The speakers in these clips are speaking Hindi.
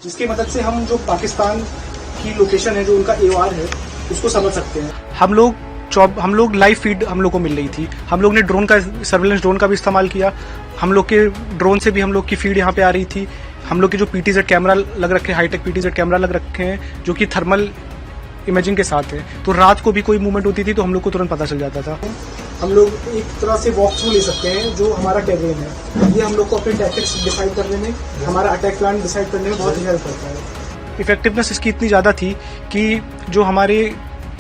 जिसकी मदद से हम जो पाकिस्तान की लोकेशन है, जो उनका AOR है, उसको समझ सकते हैं। हम लोग लाइव फीड हम लोग को मिल रही थी। हम लोग ने ड्रोन का सर्वेलेंस ड्रोन का भी इस्तेमाल किया। हम लोग के ड्रोन से भी हम लोग की फीड यहाँ पे आ रही थी। हम लोग के जो PTZ कैमरा लग रखे हैं, हाईटेक PTZ कैमरा लग रखे हैं, जो कि थर्मल इमेजिंग के साथ है। तो रात को भी कोई मूवमेंट होती थी तो हम लोग को तुरंत पता चल जाता था। हम लोग एक तरह से वॉक थ्रू ले सकते हैं जो हमारा टेरेन है। ये हम लोग को अपने टैक्टिक्स डिसाइड करने में, हमारा अटैक प्लान डिसाइड करने में बहुत ही हेल्प करता है। इफेक्टिवनेस इसकी इतनी ज़्यादा थी कि जो हमारे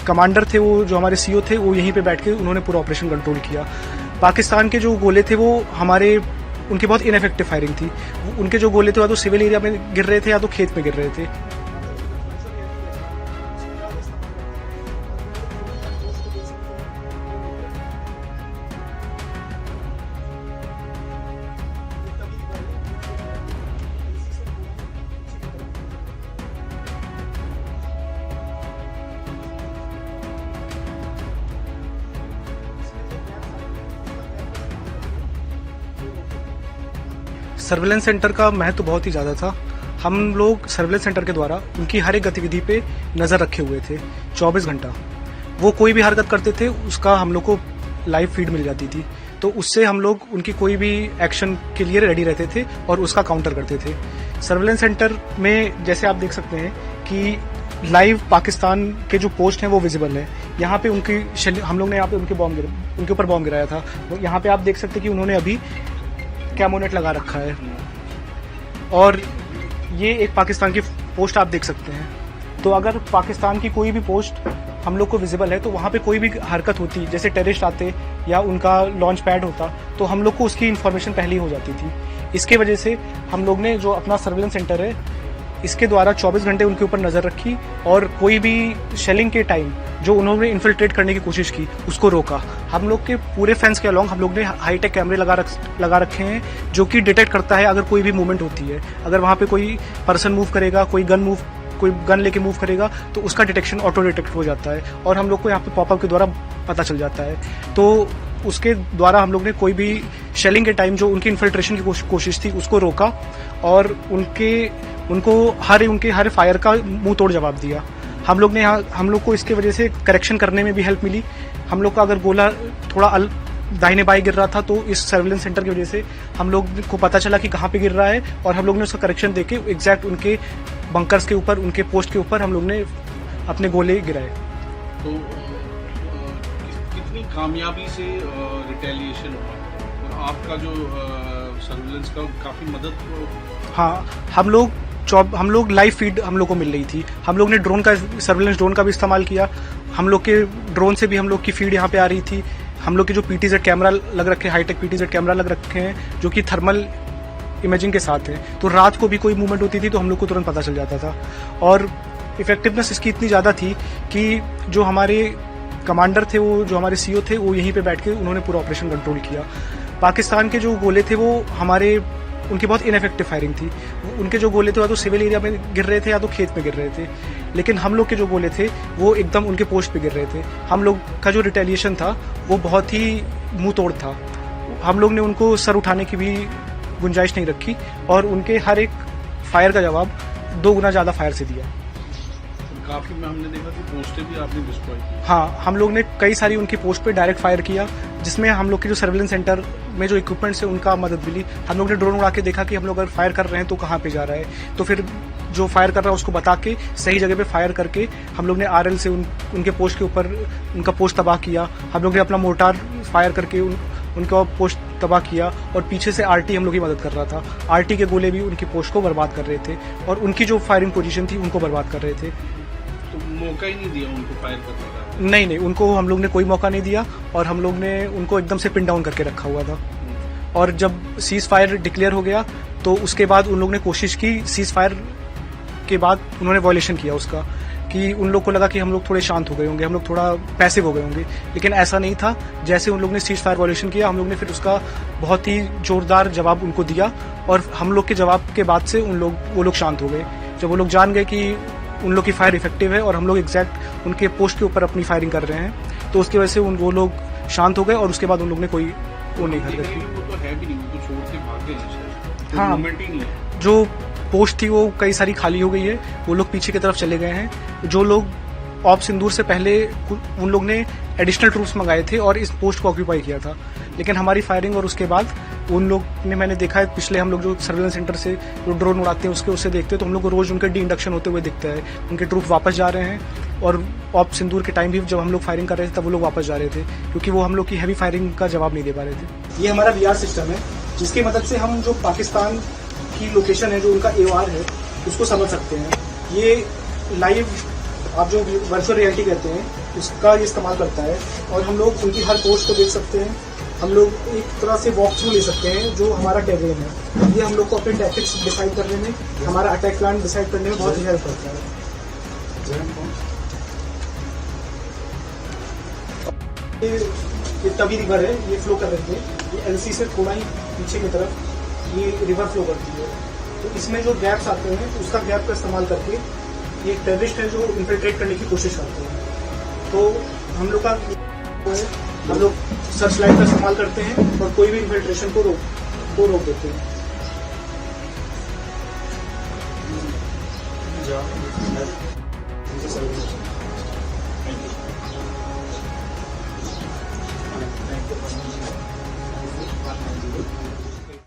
कमांडर थे, वो जो हमारे CO थे, वो यहीं पे बैठ के उन्होंने पूरा ऑपरेशन कंट्रोल किया। पाकिस्तान के जो गोले थे वो उनकी बहुत इनफेक्टिव फायरिंग थी। उनके जो गोले थे या तो सिविल एरिया में गिर रहे थे या तो खेत में गिर रहे थे। सर्वेलेंस सेंटर का महत्व बहुत ही ज़्यादा था। हम लोग सर्वेलेंस सेंटर के द्वारा उनकी हर एक गतिविधि पे नज़र रखे हुए थे 24 घंटा। वो कोई भी हरकत करते थे उसका हम लोग को लाइव फीड मिल जाती थी। तो उससे हम लोग उनकी कोई भी एक्शन के लिए रेडी रहते थे और उसका काउंटर करते थे। सर्वेलेंस सेंटर में जैसे आप देख सकते हैं कि लाइव पाकिस्तान के जो पोस्ट हैं वो विजिबल है। यहाँ पे हम लोग ने यहाँ पे उनके ऊपर बॉम्ब गिराया था। यहाँ पे आप देख सकते हैं कि उन्होंने अभी कैमोनेट लगा रखा है और ये एक पाकिस्तान की पोस्ट आप देख सकते हैं। तो अगर पाकिस्तान की कोई भी पोस्ट हम लोग को विजिबल है तो वहाँ पे कोई भी हरकत होती, जैसे टेररिस्ट आते या उनका लॉन्च पैड होता, तो हम लोग को उसकी इन्फॉर्मेशन पहले ही हो जाती थी। इसके वजह से हम लोग ने जो अपना सर्वेलेंस सेंटर है, इसके द्वारा 24 घंटे उनके ऊपर नज़र रखी और कोई भी शेलिंग के टाइम जो उन्होंने इन्फिल्ट्रेट करने की कोशिश की उसको रोका। हम लोग के पूरे फेंस के अलॉन्ग हम लोग ने हाईटेक कैमरे लगा रखे हैं जो कि डिटेक्ट करता है अगर कोई भी मूवमेंट होती है। अगर वहाँ पे कोई पर्सन मूव करेगा, कोई गन लेके मूव करेगा तो उसका डिटेक्शन ऑटो डिटेक्ट हो जाता है और हम लोग को यहाँ पे पॉपअप के द्वारा पता चल जाता है। तो उसके द्वारा हम लोग ने कोई भी शेलिंग के टाइम जो उनकी इन्फिल्ट्रेशन की कोशिश थी उसको रोका और उनको हर फायर का मुंह तोड़ जवाब दिया। हम लोग को इसके वजह से करेक्शन करने में भी हेल्प मिली। हम लोग का अगर गोला थोड़ा दाहिने बाएं गिर रहा था तो इस सर्वेलेंस सेंटर की वजह से हम लोग को पता चला कि कहाँ पे गिर रहा है और हम लोग ने उसका करेक्शन देके एग्जैक्ट उनके बंकर्स के ऊपर, उनके पोस्ट के ऊपर हम लोग ने अपने गोले गिराए। तो कितनी कामयाबी से रिटेलिएशन हुआ और आपका जो सर्वेलेंस का काफ़ी मदद? हाँ, हम लोग लाइव फीड हम लोग को मिल रही थी। हम लोग ने सर्वेलेंस ड्रोन का भी इस्तेमाल किया। हम लोग के ड्रोन से भी हम लोग की फीड यहाँ पे आ रही थी। हम लोग के जो PTZ कैमरा लग रखे हैं, हाईटेक PTZ कैमरा लग रखे हैं, जो कि थर्मल इमेजिंग के साथ है। तो रात को भी कोई मूवमेंट होती थी तो हम लोग को तुरंत पता चल जाता था। और इफेक्टिवनेस इसकी इतनी ज़्यादा थी कि जो हमारे कमांडर थे, वो जो हमारे CO थे, वो यहीं पे बैठ के उन्होंने पूरा ऑपरेशन कंट्रोल किया। पाकिस्तान के जो गोले थे वो उनकी बहुत इनफेक्टिव फायरिंग थी। उनके जो गोले थे या तो सिविल एरिया में गिर रहे थे या तो खेत में गिर रहे थे। लेकिन हम लोग के जो गोले थे वो एकदम उनके पोस्ट पे गिर रहे थे। हम लोग का जो रिटेलिएशन था वो बहुत ही मुंह तोड़ था। हम लोग ने उनको सर उठाने की भी गुंजाइश नहीं रखी और उनके हर एक फायर का जवाब 2 गुना ज़्यादा फायर से दिया। काफ़ी में हमने देखा कि पोस्टें भी आपने डिस्ट्रॉय की। हाँ, हम लोग ने कई सारी उनकी पोस्ट पे डायरेक्ट फायर किया, जिसमें हम लोग के जो सर्वेलेंस सेंटर में जो इक्विपमेंट्स है उनका मदद मिली। हम लोग ने ड्रोन उड़ा के देखा कि हम लोग अगर फायर कर रहे हैं तो कहाँ पे जा रहा है, तो फिर जो फायर कर रहा है उसको बता के सही जगह पे फायर करके हम लोग ने RL से उनके पोस्ट के ऊपर उनका पोस्ट तबाह किया। हम लोग ने अपना मोर्टार फायर करके उनका पोस्ट तबाह किया और पीछे से RT हम लोग की मदद कर रहा था। RT के गोले भी उनकी पोस्ट को बर्बाद कर रहे थे और उनकी जो फायरिंग पोजीशन थी उनको बर्बाद कर रहे थे। तो मौका ही नहीं दिया उनको फायर करने का? नहीं, उनको हम लोग ने कोई मौका नहीं दिया और हम लोग ने उनको एकदम से पिन डाउन करके रखा हुआ था। और जब सीज फायर डिक्लेयर हो गया तो उसके बाद उन लोग ने कोशिश की, सीज फायर के बाद उन्होंने वॉयलेशन किया उसका, कि उन लोग को लगा कि हम लोग थोड़े शांत हो गए होंगे, हम लोग थोड़ा पैसिव हो गए होंगे, लेकिन ऐसा नहीं था। जैसे उन लोग ने सीज फायर वॉयलेशन किया, हम लोग ने फिर उसका बहुत ही जोरदार जवाब उनको दिया और हम लोग के जवाब के बाद से वो लोग शांत हो गए। जब वो लोग जान गए कि उन लोग की फायर इफेक्टिव है और हम लोग एग्जैक्ट उनके पोस्ट के ऊपर अपनी फायरिंग कर रहे हैं, तो उसकी वजह से वो लोग शांत हो गए और उसके बाद उन लोग ने कोई वो नहीं कर रही। वो तो है भी नहीं, वो तो छोड़ के भाग गए। हाँ, मूवमेंट ही नहीं है। जो पोस्ट थी वो कई सारी खाली हो गई है, वो लोग पीछे की तरफ चले गए हैं। जो लोग ऑप सिंदूर से पहले उन लोग ने एडिशनल ट्रूप्स मंगाए थे और इस पोस्ट को ऑक्यूपाई किया था, लेकिन हमारी फायरिंग और उसके बाद उन लोग ने, मैंने देखा है पिछले हम लोग जो सर्वेलेंस सेंटर से जो ड्रोन उड़ाते हैं उससे देखते हैं तो हम लोग को रोज उनके डी इंडक्शन होते हुए दिखता है। उनके ट्रूप वापस जा रहे हैं और ऑप सिंदूर के टाइम भी जब हम लोग फायरिंग कर रहे थे तब वो लोग वापस जा रहे थे, क्योंकि वो हम लोग की हैवी फायरिंग का जवाब नहीं दे पा रहे थे। ये हमारा VR सिस्टम है जिसकी मदद से हम जो पाकिस्तान की लोकेशन है, जो उनका AOR है, उसको समझ सकते हैं। ये लाइव आप जो वर्चुअल रियलिटी कहते हैं उसका ये इस्तेमाल करता है और हम लोग उनकी हर पोस्ट को देख सकते हैं। हम लोग एक तरह से वॉक थ्रू ले सकते हैं जो हमारा टेरेन है। ये हम लोग को अपने टैक्टिक्स डिसाइड करने में, हमारा अटैक प्लान डिसाइड करने में बहुत ही हेल्प करता है। ये तवी रिवर है, ये फ्लो कर रही है, ये LC से थोड़ा ही पीछे की तरफ ये रिवर फ्लो करती है। तो इसमें जो गैप्स आते हैं उसका गैप का इस्तेमाल करके ये टेररिस्ट है जो इन्फिल्ट्रेट करने की कोशिश करते हैं। तो हम लोग का हम लोग सर्च लाइट का इस्तेमाल करते हैं और कोई भी इन्फिल्ट्रेशन को रोक देते हैं।